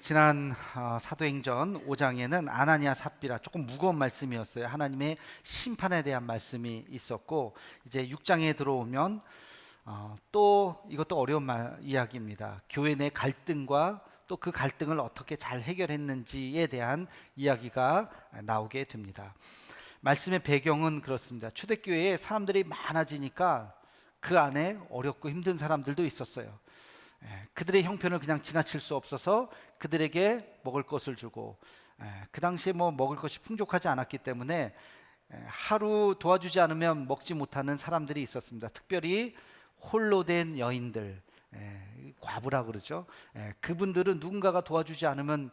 지난 사도행전 5장에는 아나니아 삽비라 조금 무거운 말씀이었어요. 하나님의 심판에 대한 말씀이 있었고, 이제 6장에 들어오면 또 이것도 어려운 이야기입니다. 교회 내 갈등과 또 그 갈등을 어떻게 잘 해결했는지에 대한 이야기가 나오게 됩니다. 말씀의 배경은 그렇습니다. 초대교회에 사람들이 많아지니까 그 안에 어렵고 힘든 사람들도 있었어요. 그들의 형편을 그냥 지나칠 수 없어서 그들에게 먹을 것을 주고, 그 당시에 먹을 것이 풍족하지 않았기 때문에 하루 도와주지 않으면 먹지 못하는 사람들이 있었습니다. 특별히 홀로 된 여인들, 과부라 그러죠. 그분들은 누군가가 도와주지 않으면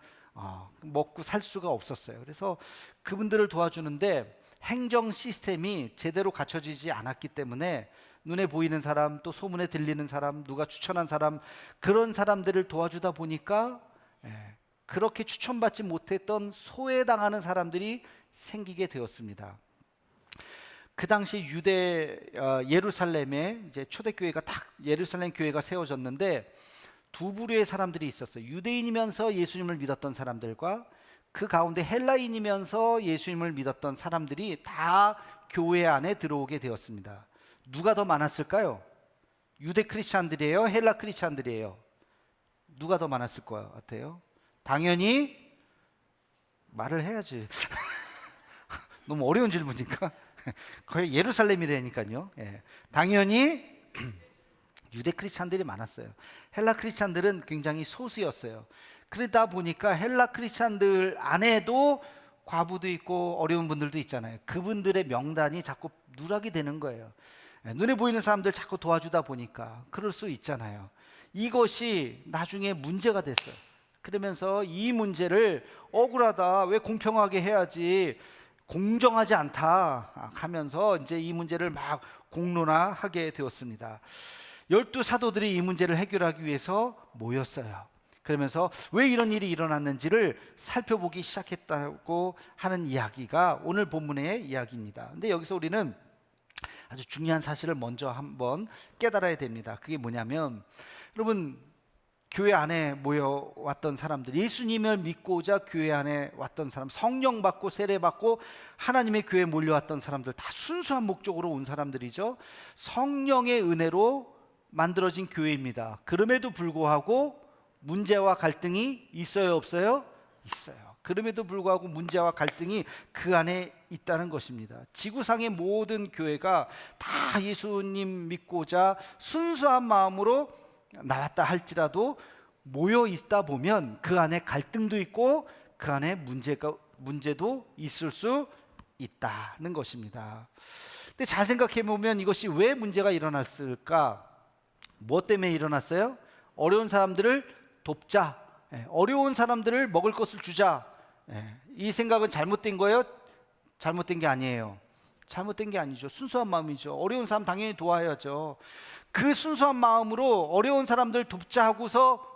먹고 살 수가 없었어요. 그래서 그분들을 도와주는데 행정 시스템이 제대로 갖춰지지 않았기 때문에 눈에 보이는 사람, 또 소문에 들리는 사람, 누가 추천한 사람, 그런 사람들을 도와주다 보니까 그렇게 추천받지 못했던 소외당하는 사람들이 생기게 되었습니다. 그 당시 유대 예루살렘에 이제 초대교회가 딱 예루살렘 교회가 세워졌는데 두 부류의 사람들이 있었어요. 유대인이면서 예수님을 믿었던 사람들과 그 가운데 헬라인이면서 예수님을 믿었던 사람들이 다 교회 안에 들어오게 되었습니다. 누가 더 많았을까요? 유대 크리스찬들이에요? 헬라 크리스찬들이에요? 누가 더 많았을 것 같아요? 당연히 말을 해야지. 너무 어려운 질문이니까. 거의 예루살렘이라니까요. 당연히 유대 크리스찬들이 많았어요. 헬라 크리스찬들은 굉장히 소수였어요. 그러다 보니까 헬라 크리스찬들 안에도 과부도 있고 어려운 분들도 있잖아요. 그분들의 명단이 자꾸 누락이 되는 거예요. 눈에 보이는 사람들 자꾸 도와주다 보니까 그럴 수 있잖아요. 이것이 나중에 문제가 됐어요. 그러면서 이 문제를 억울하다, 왜 공평하게 해야지, 공정하지 않다 하면서 이제 이 문제를 막 공론화하게 되었습니다. 12사도들이 이 문제를 해결하기 위해서 모였어요. 그러면서 왜 이런 일이 일어났는지를 살펴보기 시작했다고 하는 이야기가 오늘 본문의 이야기입니다. 근데 여기서 우리는 아주 중요한 사실을 먼저 한번 깨달아야 됩니다. 그게 뭐냐면, 여러분, 교회 안에 모여왔던 사람들, 예수님을 믿고자 교회 안에 왔던 사람, 성령 받고 세례 받고 하나님의 교회에 몰려왔던 사람들, 다 순수한 목적으로 온 사람들이죠. 성령의 은혜로 만들어진 교회입니다. 그럼에도 불구하고 문제와 갈등이 있어요, 없어요? 있어요. 그럼에도 불구하고 문제와 갈등이 그 안에 있다는 것입니다. 지구상의 모든 교회가 다 예수님 믿고자 순수한 마음으로 나왔다 할지라도 모여 있다 보면 그 안에 갈등도 있고 그 안에 문제도 있을 수 있다는 것입니다. 근데 잘 생각해 보면 이것이 왜 문제가 일어났을까? 무엇 때문에 일어났어요? 어려운 사람들을 돕자, 어려운 사람들을 먹을 것을 주자, 이 생각은 잘못된 거예요? 잘못된 게 아니에요. 잘못된 게 아니죠. 순수한 마음이죠. 어려운 사람 당연히 도와야죠. 그 순수한 마음으로 어려운 사람들 돕자 하고서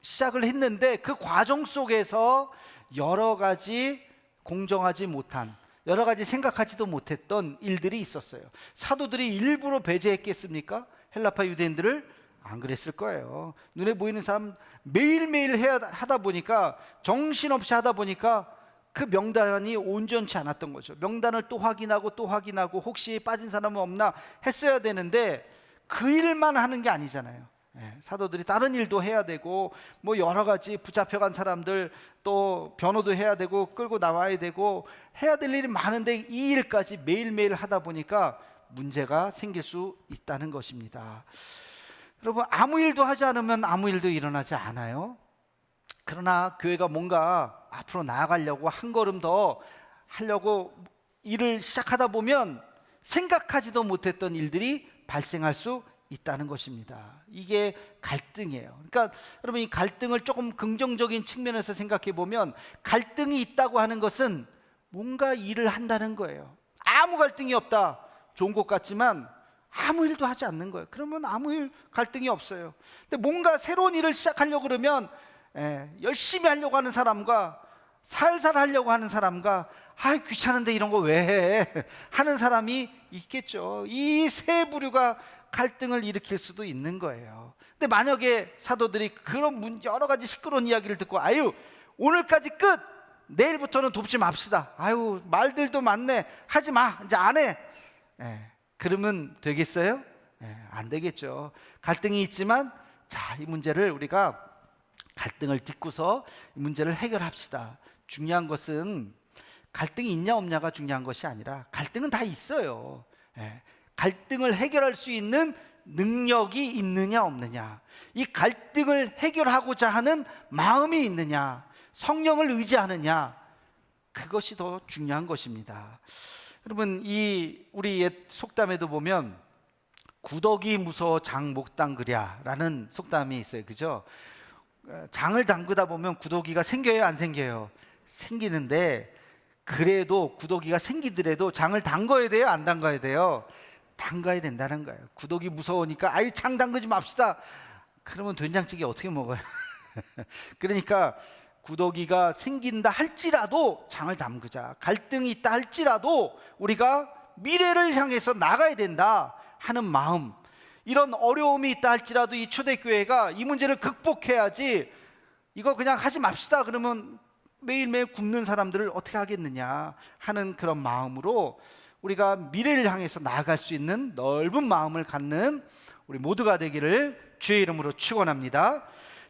시작을 했는데 그 과정 속에서 여러 가지 공정하지 못한, 여러 가지 생각하지도 못했던 일들이 있었어요. 사도들이 일부러 배제했겠습니까? 헬라파 유대인들을? 안 그랬을 거예요. 눈에 보이는 사람 매일매일 하다 보니까, 정신없이 하다 보니까 그 명단이 온전치 않았던 거죠. 명단을 또 확인하고 혹시 빠진 사람은 없나 했어야 되는데 그 일만 하는 게 아니잖아요. 사도들이 다른 일도 해야 되고 여러 가지 붙잡혀간 사람들 또 변호도 해야 되고 끌고 나와야 되고 해야 될 일이 많은데 이 일까지 매일매일 하다 보니까 문제가 생길 수 있다는 것입니다. 여러분, 아무 일도 하지 않으면 아무 일도 일어나지 않아요. 그러나 교회가 뭔가 앞으로 나아가려고 한 걸음 더 하려고 일을 시작하다 보면 생각하지도 못했던 일들이 발생할 수 있다는 것입니다. 이게 갈등이에요. 그러니까 여러분, 이 갈등을 조금 긍정적인 측면에서 생각해 보면 갈등이 있다고 하는 것은 뭔가 일을 한다는 거예요. 아무 갈등이 없다, 좋은 것 같지만 아무 일도 하지 않는 거예요. 그러면 아무 일 갈등이 없어요. 근데 뭔가 새로운 일을 시작하려고 그러면 열심히 하려고 하는 사람과 살살 하려고 하는 사람과 귀찮은데 이런 거 왜 해? 하는 사람이 있겠죠. 이 세 부류가 갈등을 일으킬 수도 있는 거예요. 근데 만약에 사도들이 그런 여러 가지 시끄러운 이야기를 듣고 아유 오늘까지 끝, 내일부터는 돕지 맙시다, 아유 말들도 많네, 하지 마, 이제 안 해, 그러면 되겠어요? 안 되겠죠. 갈등이 있지만 자, 이 문제를 우리가 갈등을 딛고서 이 문제를 해결합시다. 중요한 것은 갈등이 있냐 없냐가 중요한 것이 아니라 갈등은 다 있어요. 갈등을 해결할 수 있는 능력이 있느냐 없느냐, 이 갈등을 해결하고자 하는 마음이 있느냐, 성령을 의지하느냐, 그것이 더 중요한 것입니다. 여러분, 우리 옛 속담에도 보면 구더기 무서워 장 못 담그랴라는 속담이 있어요. 그죠? 장을 담그다 보면 구더기가 생겨요, 안 생겨요? 생기는데, 그래도 구더기가 생기더라도 장을 담가야 돼요, 안 담가야 돼요? 담가야 된다는 거예요. 구더기 무서우니까 아유 장 담그지 맙시다, 그러면 된장찌개 어떻게 먹어요? 그러니까 구더기가 생긴다 할지라도 장을 담그자, 갈등이 있다 할지라도 우리가 미래를 향해서 나가야 된다 하는 마음, 이런 어려움이 있다 할지라도 이 초대교회가 이 문제를 극복해야지, 이거 그냥 하지 맙시다 그러면 매일매일 굶는 사람들을 어떻게 하겠느냐 하는 그런 마음으로 우리가 미래를 향해서 나아갈 수 있는 넓은 마음을 갖는 우리 모두가 되기를 주의 이름으로 축원합니다.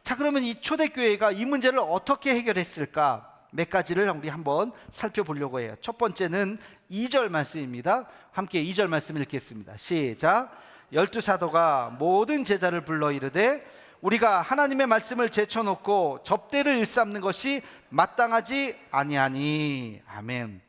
자, 그러면 이 초대교회가 이 문제를 어떻게 해결했을까? 몇 가지를 우리 한번 살펴보려고 해요. 첫 번째는 2절 말씀입니다. 함께 2절 말씀 읽겠습니다. 시작. 12사도가 모든 제자를 불러 이르되 우리가 하나님의 말씀을 제쳐놓고 접대를 일삼는 것이 마땅하지 아니하니. 아멘.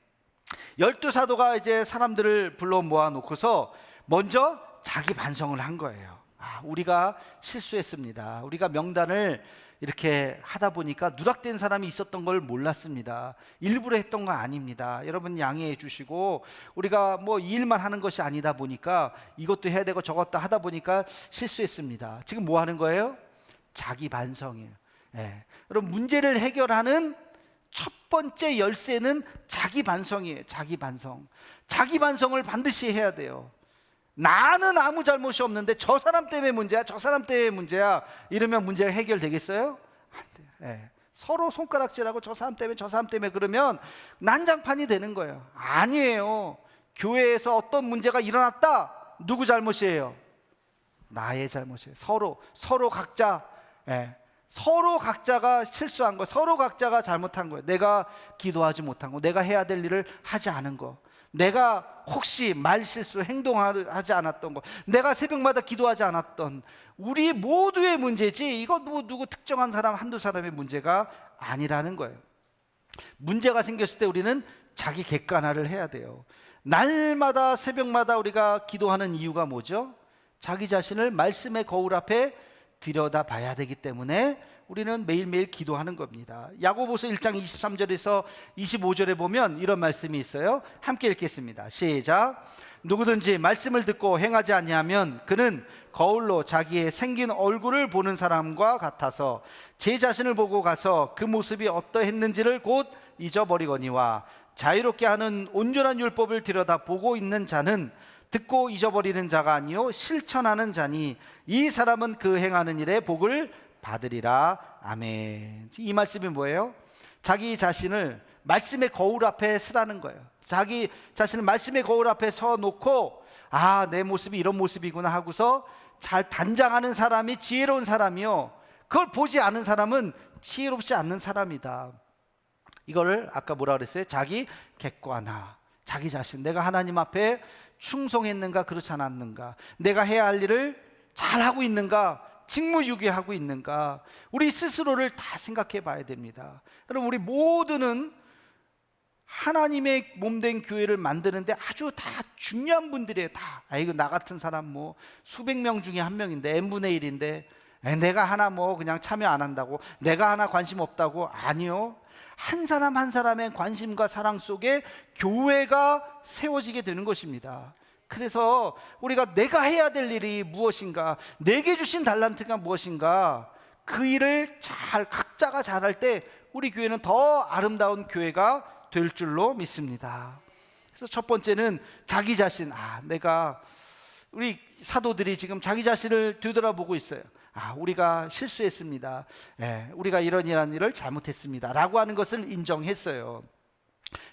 12사도가 이제 사람들을 불러 모아놓고서 먼저 자기 반성을 한 거예요. 우리가 실수했습니다. 우리가 명단을 이렇게 하다 보니까 누락된 사람이 있었던 걸 몰랐습니다. 일부러 했던 거 아닙니다. 여러분 양해해 주시고, 우리가 뭐 이 일만 하는 것이 아니다 보니까 이것도 해야 되고 저것도 하다 보니까 실수했습니다. 지금 뭐 하는 거예요? 자기 반성이에요. 여러분, 문제를 해결하는 첫 번째 열쇠는 자기 반성이에요. 자기 반성. 자기 반성을 반드시 해야 돼요. 나는 아무 잘못이 없는데 저 사람 때문에 문제야, 저 사람 때문에 문제야, 이러면 문제가 해결되겠어요? 안 돼요. 서로 손가락질하고 저 사람 때문에 저 사람 때문에 그러면 난장판이 되는 거예요. 아니에요. 교회에서 어떤 문제가 일어났다, 누구 잘못이에요? 나의 잘못이에요. 서로 각자, 서로 각자가 실수한 거, 서로 각자가 잘못한 거예요. 내가 기도하지 못한 거, 내가 해야 될 일을 하지 않은 거, 내가 혹시 말 실수, 행동하지 않았던 거, 내가 새벽마다 기도하지 않았던, 우리 모두의 문제지 이거 누구 특정한 사람 한두 사람의 문제가 아니라는 거예요. 문제가 생겼을 때 우리는 자기 객관화를 해야 돼요. 날마다 새벽마다 우리가 기도하는 이유가 뭐죠? 자기 자신을 말씀의 거울 앞에 들여다봐야 되기 때문에 우리는 매일매일 기도하는 겁니다. 야고보서 1장 23절에서 25절에 보면 이런 말씀이 있어요. 함께 읽겠습니다. 시작. 누구든지 말씀을 듣고 행하지 아니하면 그는 거울로 자기의 생긴 얼굴을 보는 사람과 같아서 제 자신을 보고 가서 그 모습이 어떠했는지를 곧 잊어버리거니와, 자유롭게 하는 온전한 율법을 들여다보고 있는 자는 듣고 잊어버리는 자가 아니요 실천하는 자니 이 사람은 그 행하는 일에 복을 받으리라. 아멘. 이 말씀이 뭐예요? 자기 자신을 말씀의 거울 앞에 서라는 거예요. 자기 자신을 말씀의 거울 앞에 서 놓고, 아, 내 모습이 이런 모습이구나 하고서 잘 단장하는 사람이 지혜로운 사람이요, 그걸 보지 않은 사람은 지혜롭지 않는 사람이다. 이거를 아까 뭐라 그랬어요? 자기 객관화. 자기 자신, 내가 하나님 앞에 충성했는가 그렇지 않았는가, 내가 해야 할 일을 잘하고 있는가, 직무유기하고 있는가, 우리 스스로를 다 생각해 봐야 됩니다. 여러분, 우리 모두는 하나님의 몸된 교회를 만드는데 아주 다 중요한 분들이에요. 다. 이거 나 같은 사람 뭐 수백 명 중에 한 명인데 n분의 1인데 내가 하나 뭐 그냥 참여 안 한다고, 내가 하나 관심 없다고. 아니요, 한 사람 한 사람의 관심과 사랑 속에 교회가 세워지게 되는 것입니다. 그래서 우리가 내가 해야 될 일이 무엇인가, 내게 주신 달란트가 무엇인가, 그 일을 잘 각자가 잘할 때 우리 교회는 더 아름다운 교회가 될 줄로 믿습니다. 그래서 첫 번째는 자기 자신, 내가 우리 사도들이 지금 자기 자신을 되돌아보고 있어요. 우리가 실수했습니다. 우리가 이런 일을 잘못했습니다 라고 하는 것을 인정했어요.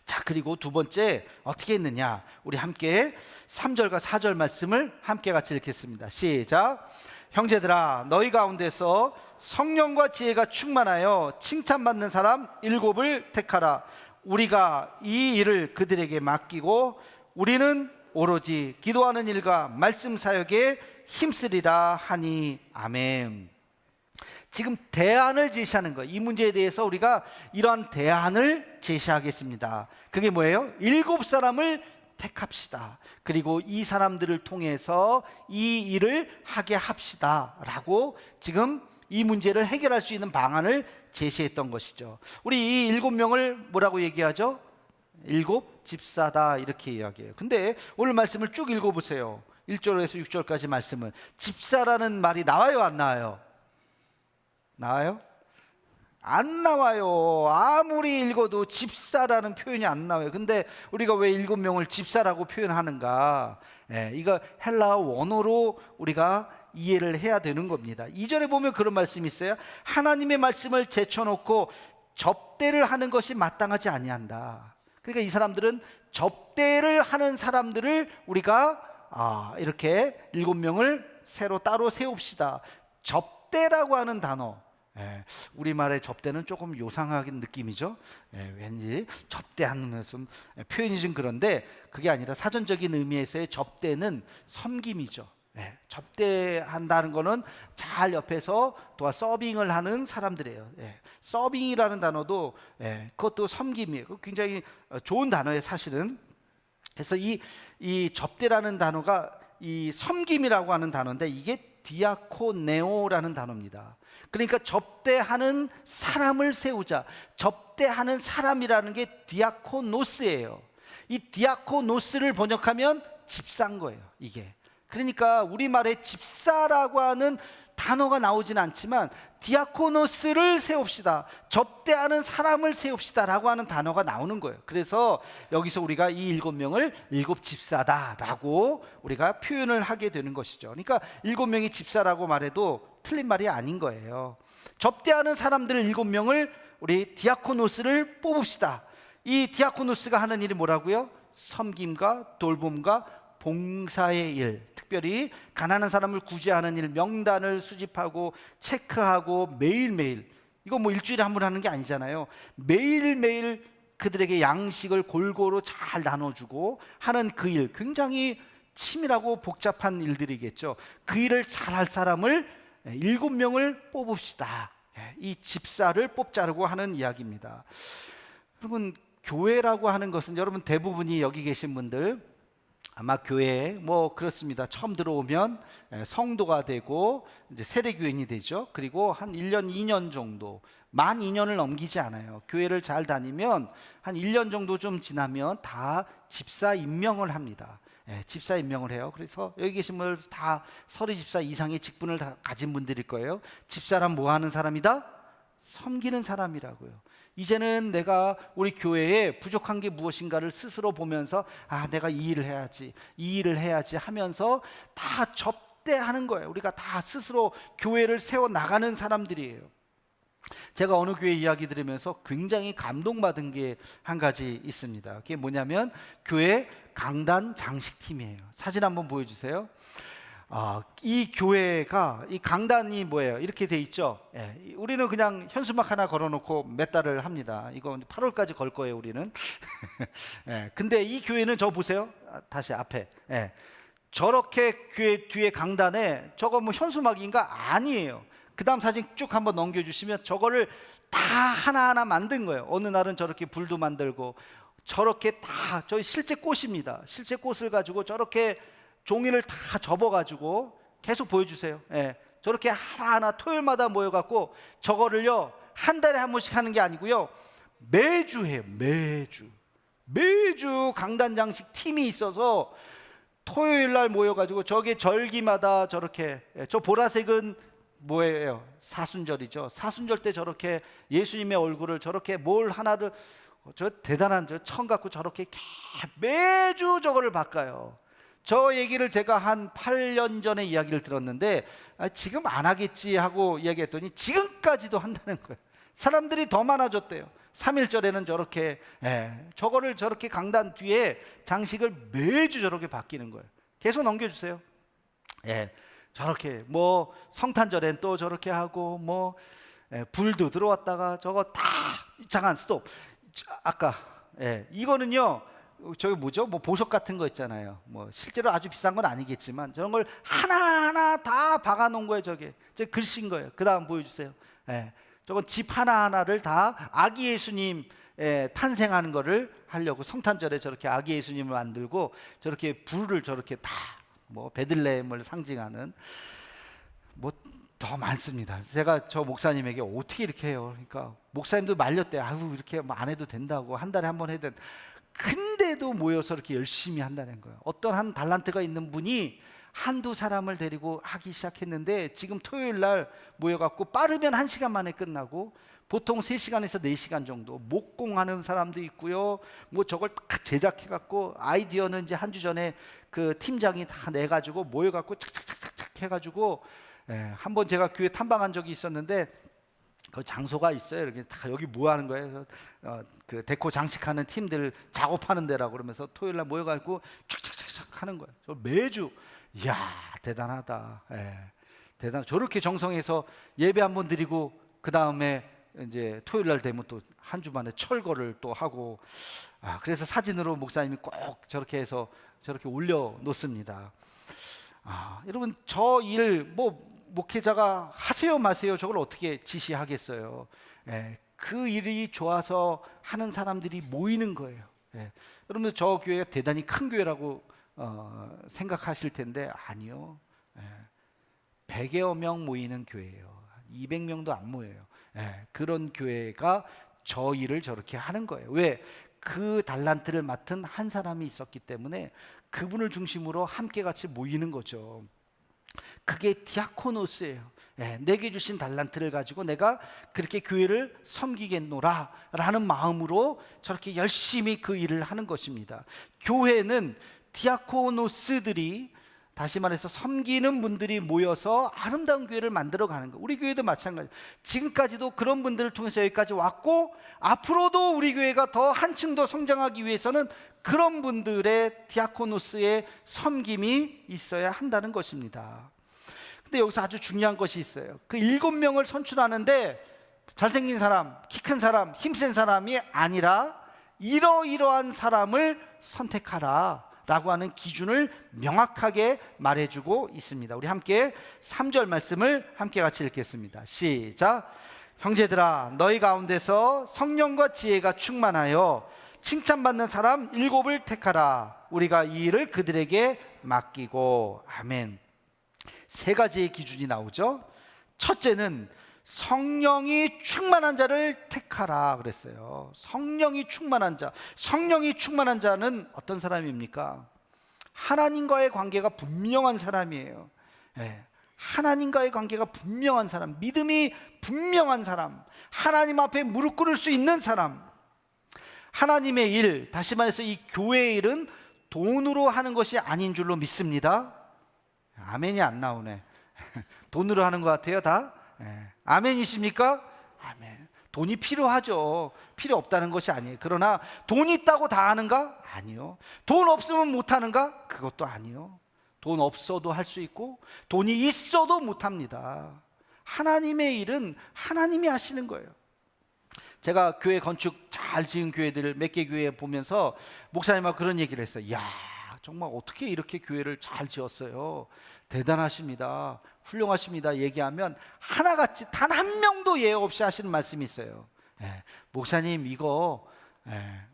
자, 그리고 두 번째 어떻게 했느냐, 우리 함께 3절과 4절 말씀을 함께 같이 읽겠습니다. 시작. 형제들아, 너희 가운데서 성령과 지혜가 충만하여 칭찬받는 사람 7을 택하라. 우리가 이 일을 그들에게 맡기고 우리는 오로지 기도하는 일과 말씀 사역에 힘쓰리라 하니. 아멘. 지금 대안을 제시하는 거예요. 이 문제에 대해서 우리가 이러한 대안을 제시하겠습니다. 그게 뭐예요? 7사람을 택합시다. 그리고 이 사람들을 통해서 이 일을 하게 합시다 라고 지금 이 문제를 해결할 수 있는 방안을 제시했던 것이죠. 우리 이 7명을 뭐라고 얘기하죠? 7 집사다 이렇게 이야기해요. 근데 오늘 말씀을 쭉 읽어보세요. 1절에서 6절까지 말씀은 집사라는 말이 나와요, 안 나와요? 나와요? 안 나와요. 아무리 읽어도 집사라는 표현이 안 나와요. 근데 우리가 왜 7명을 집사라고 표현하는가? 이거 헬라어 원어로 우리가 이해를 해야 되는 겁니다. 2절에 보면 그런 말씀이 있어요. 하나님의 말씀을 제쳐놓고 접대를 하는 것이 마땅하지 아니한다. 그러니까 이 사람들은 접대를 하는 사람들을 우리가 이렇게 7명을 새로 따로 세웁시다. 접대라고 하는 단어, 우리말의 접대는 조금 요상하긴 느낌이죠. 왠지 접대하는 좀 표현이 좀 그런데 그게 아니라 사전적인 의미에서의 접대는 섬김이죠. 접대한다는 거는 잘 옆에서 도와 서빙을 하는 사람들이에요. 서빙이라는 단어도 그것도 섬김이에요. 굉장히 좋은 단어예요, 사실은. 그래서 이 접대라는 단어가 이 섬김이라고 하는 단어인데 이게 디아코네오라는 단어입니다. 그러니까 접대하는 사람을 세우자. 접대하는 사람이라는 게 디아코노스예요. 이 디아코노스를 번역하면 집사인 거예요, 이게. 그러니까 우리말에 집사라고 하는 단어가 나오진 않지만 디아코노스를 세웁시다, 접대하는 사람을 세웁시다 라고 하는 단어가 나오는 거예요. 그래서 여기서 우리가 이 7명을 7집사다 라고 우리가 표현을 하게 되는 것이죠. 그러니까 7명이 집사라고 말해도 틀린 말이 아닌 거예요. 접대하는 사람들 7명을 우리 디아코노스를 뽑읍시다. 이 디아코노스가 하는 일이 뭐라고요? 섬김과 돌봄과 봉사의 일, 특별히 가난한 사람을 구제하는 일, 명단을 수집하고 체크하고 매일매일, 이거 뭐 일주일에 한 번 하는 게 아니잖아요. 매일매일 그들에게 양식을 골고루 잘 나눠주고 하는 그 일, 굉장히 치밀하고 복잡한 일들이겠죠. 그 일을 잘할 사람을 7명을 뽑읍시다. 이 집사를 뽑자라고 하는 이야기입니다. 여러분, 교회라고 하는 것은 여러분 대부분이 여기 계신 분들 아마 교회에 뭐 그렇습니다. 처음 들어오면 성도가 되고 이제 세례교인이 되죠. 그리고 한 1년, 2년 정도, 만 2년을 넘기지 않아요. 교회를 잘 다니면 한 1년 정도 좀 지나면 다 집사 임명을 합니다. 집사 임명을 해요. 그래서 여기 계신 분들 다 서리 집사 이상의 직분을 다 가진 분들일 거예요. 집사란 뭐 하는 사람이다? 섬기는 사람이라고요. 이제는 내가 우리 교회에 부족한 게 무엇인가를 스스로 보면서 내가 이 일을 해야지, 이 일을 해야지 하면서 다 접대하는 거예요. 우리가 다 스스로 교회를 세워 나가는 사람들이에요. 제가 어느 교회 이야기 들으면서 굉장히 감동받은 게 한 가지 있습니다. 그게 뭐냐면 교회 강단 장식팀이에요. 사진 한번 보여주세요. 이 교회가 이 강단이 뭐예요? 이렇게 돼 있죠. 우리는 그냥 현수막 하나 걸어놓고 몇 달을 합니다. 이거 8월까지 걸 거예요, 우리는. 근데 이 교회는 저 보세요. 다시 앞에. 저렇게 교회 뒤에 강단에 저거 뭐 현수막인가? 아니에요. 그 다음 사진 쭉 한번 넘겨주시면 저거를 다 하나하나 만든 거예요. 어느 날은 저렇게 불도 만들고 저렇게 다 저희 실제 꽃입니다. 실제 꽃을 가지고 저렇게 종이를 다 접어가지고 계속 보여주세요. 저렇게 하나하나 토요일마다 모여갖고 저거를요 한 달에 한 번씩 하는 게 아니고요 매주 해요. 매주 강단장식 팀이 있어서 토요일 날 모여가지고 저게 절기마다 저렇게, 저 보라색은 뭐예요? 사순절이죠. 사순절 때 저렇게 예수님의 얼굴을 저렇게 뭘 하나를 저 대단한 저 천 갖고 저렇게 매주 저거를 바꿔요. 저 얘기를 제가 한 8년 전에 이야기를 들었는데 지금 안 하겠지 하고 이야기했더니 지금까지도 한다는 거예요. 사람들이 더 많아졌대요. 3.1절에는 저렇게 저거를 저렇게 강단 뒤에 장식을 매주 저렇게 바뀌는 거예요. 계속 넘겨주세요. 저렇게 뭐 성탄절엔 또 저렇게 하고 뭐 불도 들어왔다가 저거 다 잠깐 스톱. 아까 이거는요 저기 뭐죠? 뭐 보석 같은 거 있잖아요. 뭐 실제로 아주 비싼 건 아니겠지만 저런 걸 하나하나 다 박아 놓은 거예요. 저게 글씨인 거예요. 그 다음 보여주세요. 저건 집 하나하나를 다 아기 예수님 탄생하는 거를 하려고 성탄절에 저렇게 아기 예수님을 만들고 저렇게 불을 저렇게 다 뭐 베들레헴을 상징하는 뭐 더 많습니다. 제가 저 목사님에게 어떻게 이렇게 해요? 그러니까 목사님도 말렸대. 아유 이렇게 뭐 안 해도 된다고 한 달에 한 번 해야 된. 근데도 모여서 이렇게 열심히 한다는 거예요. 어떤 한 달란트가 있는 분이 한두 사람을 데리고 하기 시작했는데 지금 토요일 날 모여갖고 빠르면 1시간 만에 끝나고 보통 3시간에서 4시간 정도 목공하는 사람도 있고요. 뭐 저걸 딱 제작해갖고 아이디어는 이제 한 주 전에 그 팀장이 다 내가지고 모여갖고 착착착착 해가지고 한번 제가 교회 탐방한 적이 있었는데 그 장소가 있어요. 이렇게 다 여기 뭐 하는 거예요? 그 데코 장식하는 팀들 작업하는 데라고 그러면서 토요일 날 모여가지고 착착착착 하는 거예요. 저 매주 이야 대단하다. 대단. 저렇게 정성해서 예배 한번 드리고 그 다음에 이제 토요일 날 되면 또 한 주 만에 철거를 또 하고 그래서 사진으로 목사님이 꼭 저렇게 해서 저렇게 올려 놓습니다. 여러분 저 일 뭐 목회자가 하세요 마세요 저걸 어떻게 지시하겠어요? 그 일이 좋아서 하는 사람들이 모이는 거예요. 여러분들 저 교회가 대단히 큰 교회라고 생각하실 텐데 아니요. 100여 명 모이는 교회예요. 200명도 안 모여요. 그런 교회가 저 일을 저렇게 하는 거예요. 왜? 그 달란트를 맡은 한 사람이 있었기 때문에 그분을 중심으로 함께 같이 모이는 거죠. 그게 디아코노스예요. 내게 주신 달란트를 가지고 내가 그렇게 교회를 섬기겠노라 라는 마음으로 저렇게 열심히 그 일을 하는 것입니다. 교회는 디아코노스들이 다시 말해서 섬기는 분들이 모여서 아름다운 교회를 만들어가는 거. 우리 교회도 마찬가지. 지금까지도 그런 분들을 통해서 여기까지 왔고 앞으로도 우리 교회가 더 한층 더 성장하기 위해서는 그런 분들의 디아코노스의 섬김이 있어야 한다는 것입니다. 근데 여기서 아주 중요한 것이 있어요. 그 7명을 선출하는데 잘생긴 사람, 키 큰 사람, 힘센 사람이 아니라 이러이러한 사람을 선택하라 라고 하는 기준을 명확하게 말해주고 있습니다. 우리 함께 3절 말씀을 함께 같이 읽겠습니다. 시작. 형제들아 너희 가운데서 성령과 지혜가 충만하여 칭찬받는 사람 7을 택하라. 우리가 이 일을 그들에게 맡기고. 아멘. 3가지의 기준이 나오죠. 첫째는 성령이 충만한 자를 택하라 그랬어요. 성령이 충만한 자. 성령이 충만한 자는 어떤 사람입니까? 하나님과의 관계가 분명한 사람이에요. 하나님과의 관계가 분명한 사람, 믿음이 분명한 사람, 하나님 앞에 무릎 꿇을 수 있는 사람. 하나님의 일, 다시 말해서 이 교회의 일은 돈으로 하는 것이 아닌 줄로 믿습니다. 아멘이 안 나오네. 돈으로 하는 것 같아요 다? 아멘이십니까? 아멘. 돈이 필요하죠. 필요 없다는 것이 아니에요. 그러나 돈 있다고 다 하는가? 아니요. 돈 없으면 못하는가? 그것도 아니요. 돈 없어도 할 수 있고 돈이 있어도 못합니다. 하나님의 일은 하나님이 하시는 거예요. 제가 교회 건축 잘 지은 교회들을 몇 개 교회 보면서 목사님하고 그런 얘기를 했어요. 이야 정말 어떻게 이렇게 교회를 잘 지었어요. 대단하십니다. 훌륭하십니다. 얘기하면 하나같이 단 한 명도 예외 없이 하시는 말씀이 있어요. 목사님 이거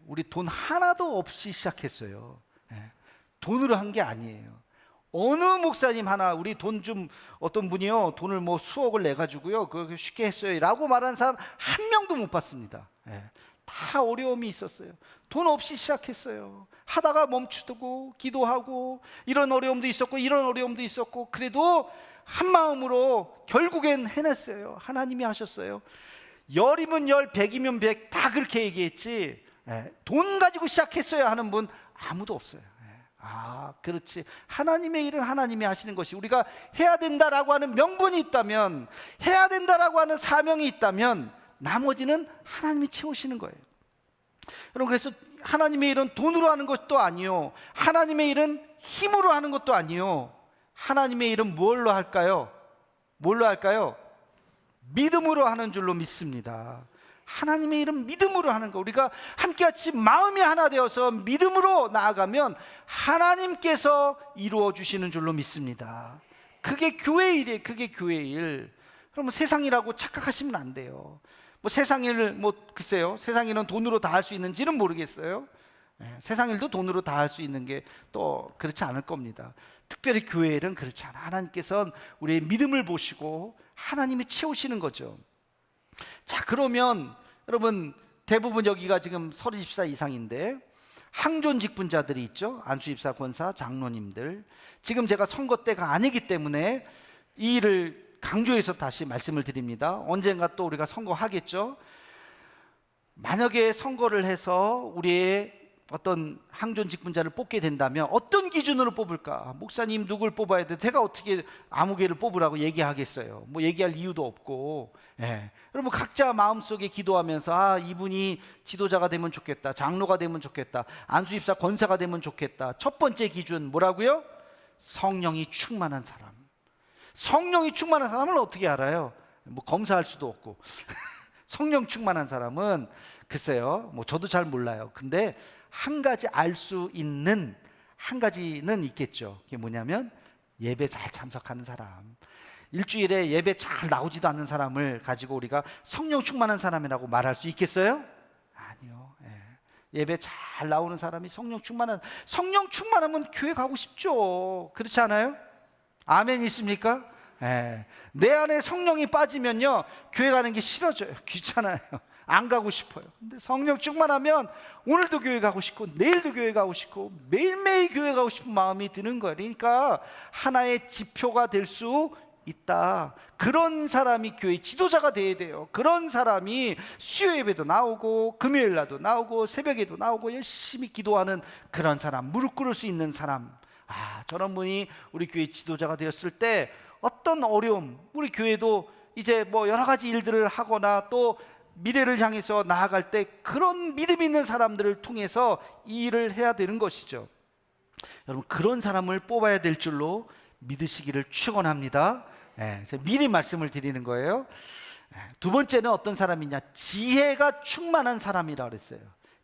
우리 돈 하나도 없이 시작했어요. 돈으로 한 게 아니에요. 어느 목사님 하나 우리 돈 좀 어떤 분이요 돈을 뭐 수억을 내 가지고요 그렇게 쉽게 했어요 라고 말하는 사람 한 명도 못 봤습니다. 다 어려움이 있었어요. 돈 없이 시작했어요. 하다가 멈추고 기도하고 이런 어려움도 있었고 이런 어려움도 있었고 그래도 한 마음으로 결국엔 해냈어요. 하나님이 하셨어요. 10이면 10, 100이면 100 다 그렇게 얘기했지 돈 가지고 시작했어야 하는 분 아무도 없어요. 그렇지. 하나님의 일은 하나님이 하시는 것이, 우리가 해야 된다라고 하는 명분이 있다면, 해야 된다라고 하는 사명이 있다면 나머지는 하나님이 채우시는 거예요. 여러분, 그래서 하나님의 일은 돈으로 하는 것도 아니요, 하나님의 일은 힘으로 하는 것도 아니요, 하나님의 일은 뭘로 할까요? 뭘로 할까요? 믿음으로 하는 줄로 믿습니다. 하나님의 일은 믿음으로 하는 거. 우리가 함께같이 마음이 하나 되어서 믿음으로 나아가면 하나님께서 이루어 주시는 줄로 믿습니다. 그게 교회의 일이에요. 그게 교회의 일. 그러면 세상이라고 착각하시면 안 돼요. 뭐 세상 일을 글쎄요, 세상 일은 돈으로 다 할 수 있는지는 모르겠어요. 세상 일도 돈으로 다 할 수 있는 게 또 그렇지 않을 겁니다. 특별히 교회 일은 그렇지 않아요. 하나님께서는 우리의 믿음을 보시고 하나님이 채우시는 거죠. 자, 그러면 여러분, 대부분 여기가 지금 30사 이상인데 항존 직분자들이 있죠. 안수집사, 권사, 장로님들. 지금 제가 선거 때가 아니기 때문에 이 일을 강조해서 다시 말씀을 드립니다. 언젠가 또 우리가 선거하겠죠. 만약에 선거를 해서 우리의 어떤 항존 직분자를 뽑게 된다면 어떤 기준으로 뽑을까? 목사님 누굴 뽑아야 돼? 제가 어떻게 아무개를 뽑으라고 얘기하겠어요? 뭐 얘기할 이유도 없고. 여러분, 각자 마음속에 기도하면서 이분이 지도자가 되면 좋겠다, 장로가 되면 좋겠다, 안수집사, 권사가 되면 좋겠다. 첫 번째 기준 뭐라고요? 성령이 충만한 사람. 성령이 충만한 사람을 어떻게 알아요? 뭐 검사할 수도 없고. 성령 충만한 사람은 글쎄요, 뭐 저도 잘 몰라요. 근데 한 가지 알 수 있는 한 가지는 있겠죠. 그게 뭐냐면 예배 잘 참석하는 사람. 일주일에 예배 잘 나오지도 않는 사람을 가지고 우리가 성령 충만한 사람이라고 말할 수 있겠어요? 아니요. 예배 잘 나오는 사람이 성령 충만하면 교회 가고 싶죠. 그렇지 않아요? 아멘 있습니까? 내 안에 성령이 빠지면요, 교회 가는 게 싫어져요. 귀찮아요. 안 가고 싶어요. 근데 성령 충만하면 오늘도 교회 가고 싶고 내일도 교회 가고 싶고 매일매일 교회 가고 싶은 마음이 드는 거예요. 그러니까 하나의 지표가 될 수 있다. 그런 사람이 교회 지도자가 돼야 돼요. 그런 사람이 수요 예배도 나오고 금요일 날도 나오고 새벽에도 나오고 열심히 기도하는 그런 사람, 무릎 꿇을 수 있는 사람. 저런 분이 우리 교회 지도자가 되었을 때 어떤 어려움, 우리 교회도 이제 뭐 여러 가지 일들을 하거나 또 미래를 향해서 나아갈 때 그런 믿음 있는 사람들을 통해서 이 일을 해야 되는 것이죠. 여러분, 그런 사람을 뽑아야 될 줄로 믿으시기를 축원합니다. 제가 미리 말씀을 드리는 거예요. 두 번째는 어떤 사람이냐? 지혜가 충만한 사람이라 그랬어요.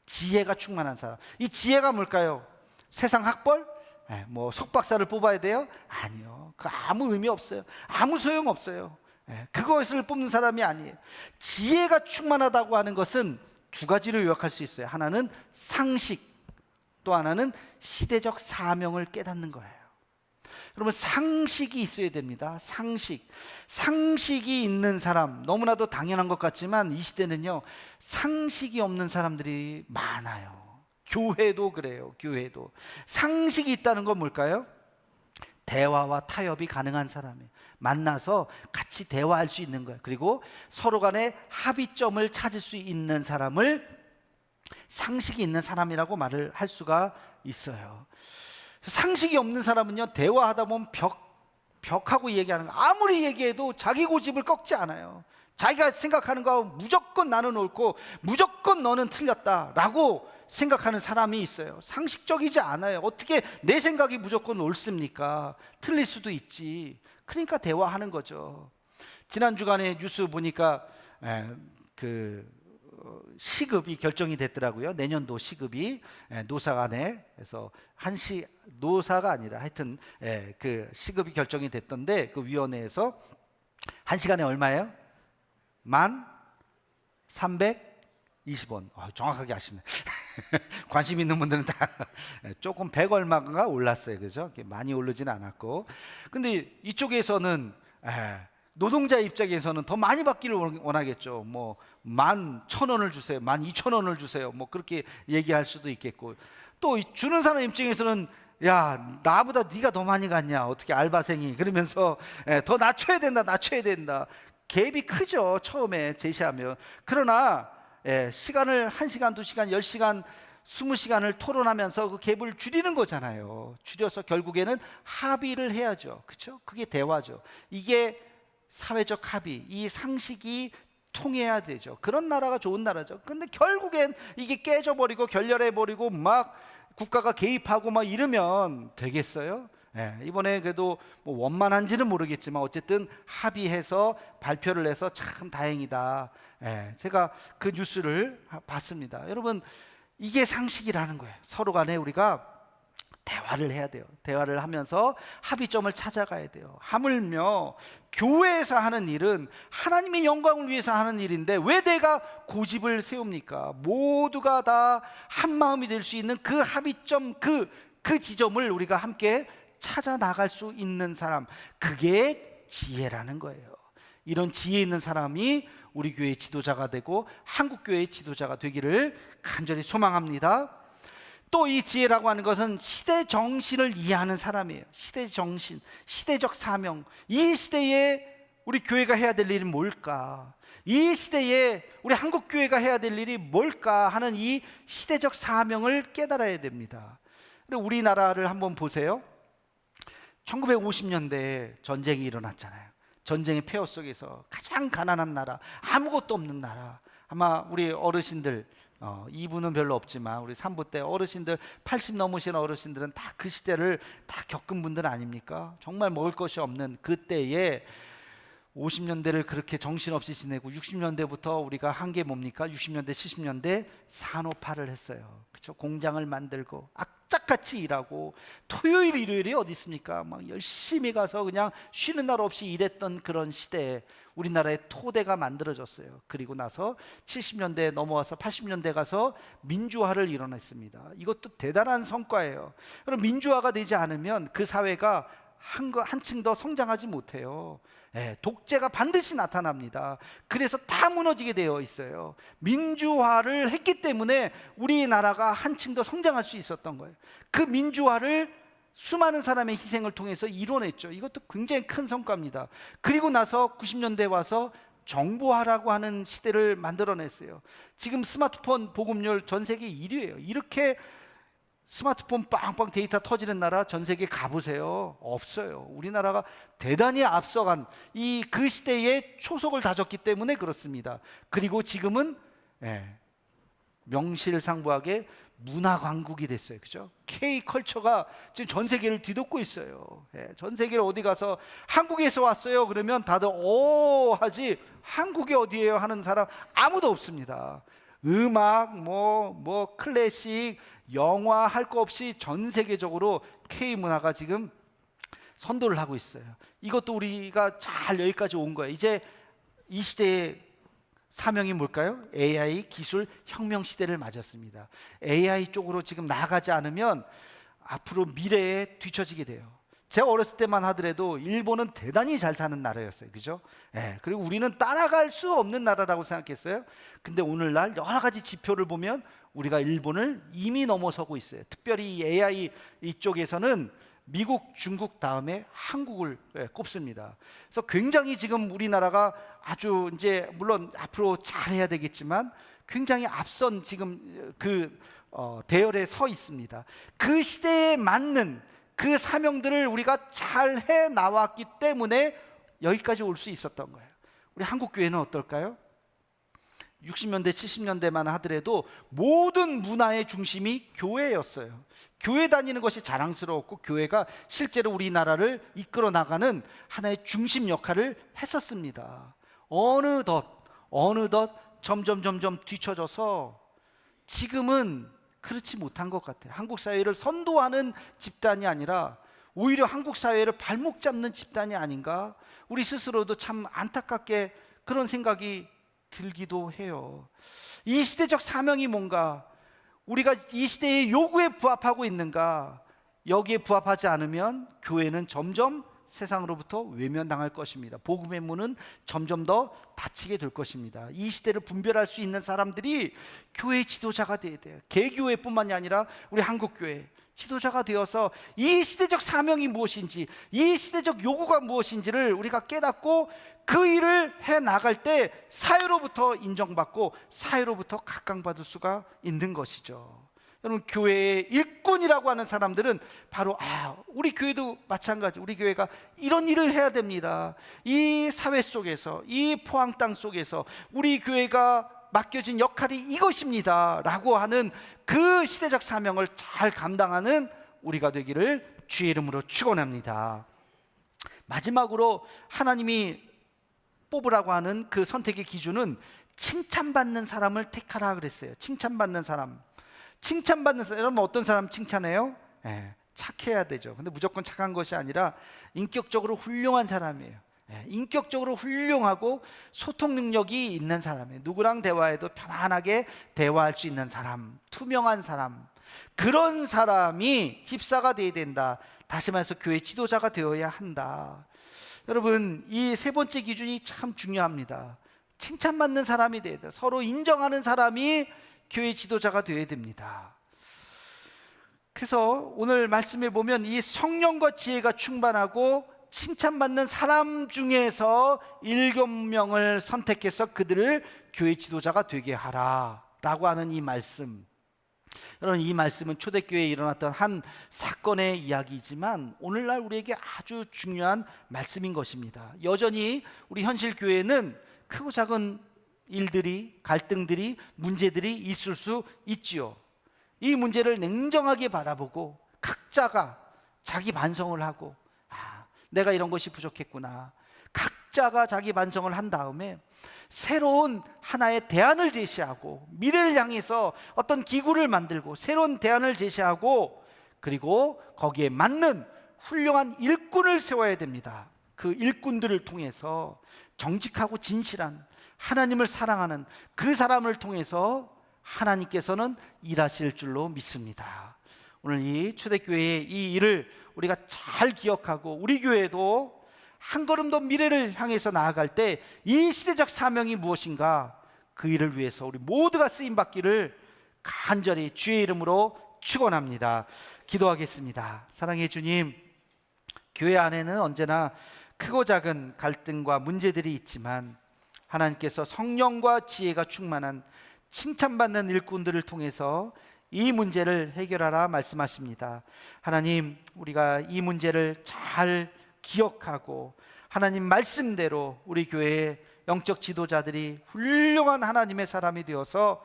지혜가 충만한 사람. 이 지혜가 뭘까요? 세상 학벌? 뭐 석박사를 뽑아야 돼요? 아니요. 그 아무 의미 없어요. 아무 소용 없어요. 그것을 뽑는 사람이 아니에요. 지혜가 충만하다고 하는 것은 두 가지로 요약할 수 있어요. 하나는 상식, 또 하나는 시대적 사명을 깨닫는 거예요. 여러분, 상식이 있어야 됩니다. 상식이 있는 사람, 너무나도 당연한 것 같지만 이 시대는요, 상식이 없는 사람들이 많아요. 교회도 그래요. 교회도. 상식이 있다는 건 뭘까요? 대화와 타협이 가능한 사람이에요. 만나서 같이 대화할 수 있는 거예요. 그리고 서로 간에 합의점을 찾을 수 있는 사람을 상식이 있는 사람이라고 말을 할 수가 있어요. 상식이 없는 사람은요, 대화하다 보면 벽하고 얘기하는 거, 아무리 얘기해도 자기 고집을 꺾지 않아요. 자기가 생각하는 거 무조건 나는 옳고 무조건 너는 틀렸다라고 생각하는 사람이 있어요. 상식적이지 않아요. 어떻게 내 생각이 무조건 옳습니까? 틀릴 수도 있지. 그러니까 대화하는 거죠. 지난 주간에 뉴스 보니까 시급이 결정이 됐더라고요. 내년도 시급이 노사 간에, 그래서 노사가 아니라 하여튼 그 시급이 결정이 됐던데, 그 위원회에서 한 시간에 얼마예요? 1320원. 정확하게 아시네. 관심 있는 분들은 다 조금 100 얼마가 올랐어요. 그죠? 많이 오르지는 않았고. 근데 이쪽에서는 노동자 입장에서는 더 많이 받기를 원하겠죠. 뭐 11,000원을 주세요, 12,000원을 주세요, 뭐 그렇게 얘기할 수도 있겠고, 또 주는 사람 입장에서는 야, 나보다 네가 더 많이 갔냐, 어떻게 알바생이, 그러면서 더 낮춰야 된다. 갭이 크죠, 처음에 제시하면. 그러나 시간을 1시간, 2시간, 10시간 20시간을 토론하면서 그 갭을 줄이는 거잖아요. 줄여서 결국에는 합의를 해야죠. 그렇죠? 그게 대화죠. 이게 사회적 합의, 이 상식이 통해야 되죠. 그런 나라가 좋은 나라죠. 근데 결국엔 이게 깨져버리고 결렬해버리고 막 국가가 개입하고 막 이러면 되겠어요? 이번에 그래도 뭐 원만한지는 모르겠지만 어쨌든 합의해서 발표를 해서 참 다행이다. 제가 그 뉴스를 봤습니다. 여러분, 이게 상식이라는 거예요. 서로 간에 우리가 대화를 해야 돼요. 대화를 하면서 합의점을 찾아가야 돼요. 하물며 교회에서 하는 일은 하나님의 영광을 위해서 하는 일인데 왜 내가 고집을 세웁니까? 모두가 다 한 마음이 될 수 있는 그 합의점, 그 지점을 우리가 함께 찾아 나갈 수 있는 사람, 그게 지혜라는 거예요. 이런 지혜 있는 사람이 우리 교회의 지도자가 되고 한국 교회의 지도자가 되기를 간절히 소망합니다. 또 이 지혜라고 하는 것은 시대 정신을 이해하는 사람이에요. 시대 정신, 시대적 사명. 이 시대에 우리 교회가 해야 될 일이 뭘까? 이 시대에 우리 한국 교회가 해야 될 일이 뭘까 하는 이 시대적 사명을 깨달아야 됩니다. 우리나라를 한번 보세요. 1950년대에 전쟁이 일어났잖아요. 전쟁의 폐허 속에서 가장 가난한 나라, 아무것도 없는 나라. 아마 우리 어르신들, 2부는 별로 없지만 우리 3부 때 어르신들 80 넘으신 어르신들은 다 그 시대를 다 겪은 분들 아닙니까? 정말 먹을 것이 없는 그때에 50년대를 그렇게 정신없이 지내고 60년대부터 우리가 한 게 뭡니까? 60년대 70년대 산업화를 했어요. 그렇죠? 공장을 만들고 악착같이 일하고 토요일 일요일이 어디 있습니까? 막 열심히 가서 그냥 쉬는 날 없이 일했던 그런 시대에 우리나라의 토대가 만들어졌어요. 그리고 나서 70년대 넘어와서 80년대 가서 민주화를 이뤄냈습니다. 이것도 대단한 성과예요. 그럼 민주화가 되지 않으면 그 사회가 한층 더 성장하지 못해요. 독재가 반드시 나타납니다. 그래서 다 무너지게 되어 있어요. 민주화를 했기 때문에 우리나라가 한층 더 성장할 수 있었던 거예요. 그 민주화를 수많은 사람의 희생을 통해서 이뤄냈죠. 이것도 굉장히 큰 성과입니다. 그리고 나서 90년대 와서 정보화라고 하는 시대를 만들어냈어요. 지금 스마트폰 보급률 전 세계 1위예요. 이렇게 스마트폰 빵빵 데이터 터지는 나라 전 세계 가보세요. 없어요. 우리나라가 대단히 앞서간 그 시대에 초석을 다졌기 때문에 그렇습니다. 그리고 지금은 명실상부하게 문화강국이 됐어요. 그죠? K컬처가 지금 전 세계를 뒤덮고 있어요. 전 세계를 어디 가서 한국에서 왔어요 그러면 다들 오 하지, 한국이 어디예요 하는 사람 아무도 없습니다. 음악, 뭐 클래식, 영화 할 거 없이 전 세계적으로 K문화가 지금 선도를 하고 있어요. 이것도 우리가 잘 여기까지 온 거예요. 이제 이 시대의 사명이 뭘까요? AI 기술 혁명 시대를 맞았습니다. AI 쪽으로 지금 나가지 않으면 앞으로 미래에 뒤처지게 돼요. 제가 어렸을 때만 하더라도 일본은 대단히 잘 사는 나라였어요. 그죠? 그리고 우리는 따라갈 수 없는 나라라고 생각했어요. 근데 오늘날 여러 가지 지표를 보면 우리가 일본을 이미 넘어서고 있어요. 특별히 이 AI 이쪽에서는 미국, 중국 다음에 한국을 꼽습니다. 그래서 굉장히 지금 우리나라가 아주 이제 물론 앞으로 잘해야 되겠지만 굉장히 앞선 지금 대열에 서 있습니다. 그 시대에 맞는 그 사명들을 우리가 잘 해 나왔기 때문에 여기까지 올 수 있었던 거예요. 우리 한국 교회는 어떨까요? 60년대, 70년대만 하더라도 모든 문화의 중심이 교회였어요. 교회 다니는 것이 자랑스러웠고 교회가 실제로 우리나라를 이끌어 나가는 하나의 중심 역할을 했었습니다. 어느덧 점점 뒤쳐져서 지금은 그렇지 못한 것 같아요. 한국 사회를 선도하는 집단이 아니라 오히려 한국 사회를 발목 잡는 집단이 아닌가? 우리 스스로도 참 안타깝게 그런 생각이 들기도 해요. 이 시대적 사명이 뭔가? 우리가 이 시대의 요구에 부합하고 있는가? 여기에 부합하지 않으면 교회는 점점 세상으로부터 외면당할 것입니다. 복음의 문은 점점 더 닫히게 될 것입니다. 이 시대를 분별할 수 있는 사람들이 교회의 지도자가 되어야 돼요. 개교회뿐만이 아니라 우리 한국교회 지도자가 되어서 이 시대적 사명이 무엇인지, 이 시대적 요구가 무엇인지를 우리가 깨닫고 그 일을 해나갈 때 사회로부터 인정받고 사회로부터 각광받을 수가 있는 것이죠. 여러분, 교회의 일꾼이라고 하는 사람들은 바로 우리 교회도 마찬가지, 우리 교회가 이런 일을 해야 됩니다. 이 사회 속에서, 이 포항 땅 속에서 우리 교회가 맡겨진 역할이 이것입니다 라고 하는 그 시대적 사명을 잘 감당하는 우리가 되기를 주의 이름으로 축원합니다. 마지막으로 하나님이 뽑으라고 하는 그 선택의 기준은 칭찬받는 사람을 택하라 그랬어요. 칭찬받는 사람. 여러분, 어떤 사람 칭찬해요? 착해야 되죠. 근데 무조건 착한 것이 아니라 인격적으로 훌륭한 사람이에요. 인격적으로 훌륭하고 소통 능력이 있는 사람이에요. 누구랑 대화해도 편안하게 대화할 수 있는 사람, 투명한 사람, 그런 사람이 집사가 되어야 된다. 다시 말해서 교회 지도자가 되어야 한다. 여러분, 이 세 번째 기준이 참 중요합니다. 칭찬받는 사람이 되어야 돼요. 서로 인정하는 사람이 교회 지도자가 되어야 됩니다. 그래서 오늘 말씀에 보면 이 성령과 지혜가 충만하고 칭찬받는 사람 중에서 7명을 선택해서 그들을 교회 지도자가 되게 하라 라고 하는 이 말씀, 여러분, 이 말씀은 초대교회에 일어났던 한 사건의 이야기이지만 오늘날 우리에게 아주 중요한 말씀인 것입니다. 여전히 우리 현실 교회는 크고 작은 일들이, 갈등들이, 문제들이 있을 수 있지요. 이 문제를 냉정하게 바라보고 각자가 자기 반성을 하고 내가 이런 것이 부족했구나, 각자가 자기 반성을 한 다음에 새로운 하나의 대안을 제시하고 미래를 향해서 어떤 기구를 만들고 새로운 대안을 제시하고 그리고 거기에 맞는 훌륭한 일꾼을 세워야 됩니다. 그 일꾼들을 통해서 정직하고 진실한 하나님을 사랑하는 그 사람을 통해서 하나님께서는 일하실 줄로 믿습니다. 오늘 이 초대교회의 이 일을 우리가 잘 기억하고 우리 교회도 한 걸음 더 미래를 향해서 나아갈 때 이 시대적 사명이 무엇인가, 그 일을 위해서 우리 모두가 쓰임받기를 간절히 주의 이름으로 축원합니다. 기도하겠습니다. 사랑의 주님, 교회 안에는 언제나 크고 작은 갈등과 문제들이 있지만 하나님께서 성령과 지혜가 충만한 칭찬받는 일꾼들을 통해서 이 문제를 해결하라 말씀하십니다. 하나님, 우리가 이 문제를 잘 기억하고 하나님 말씀대로 우리 교회의 영적 지도자들이 훌륭한 하나님의 사람이 되어서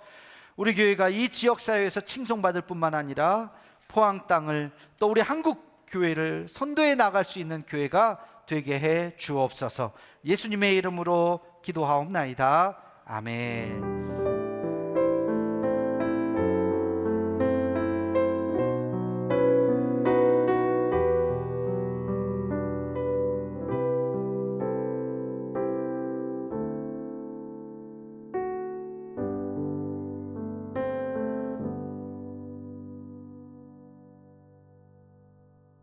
우리 교회가 이 지역사회에서 칭송받을 뿐만 아니라 포항 땅을 또 우리 한국 교회를 선도해 나갈 수 있는 교회가 되게 해 주옵소서. 예수님의 이름으로 기도하옵나이다. 아멘.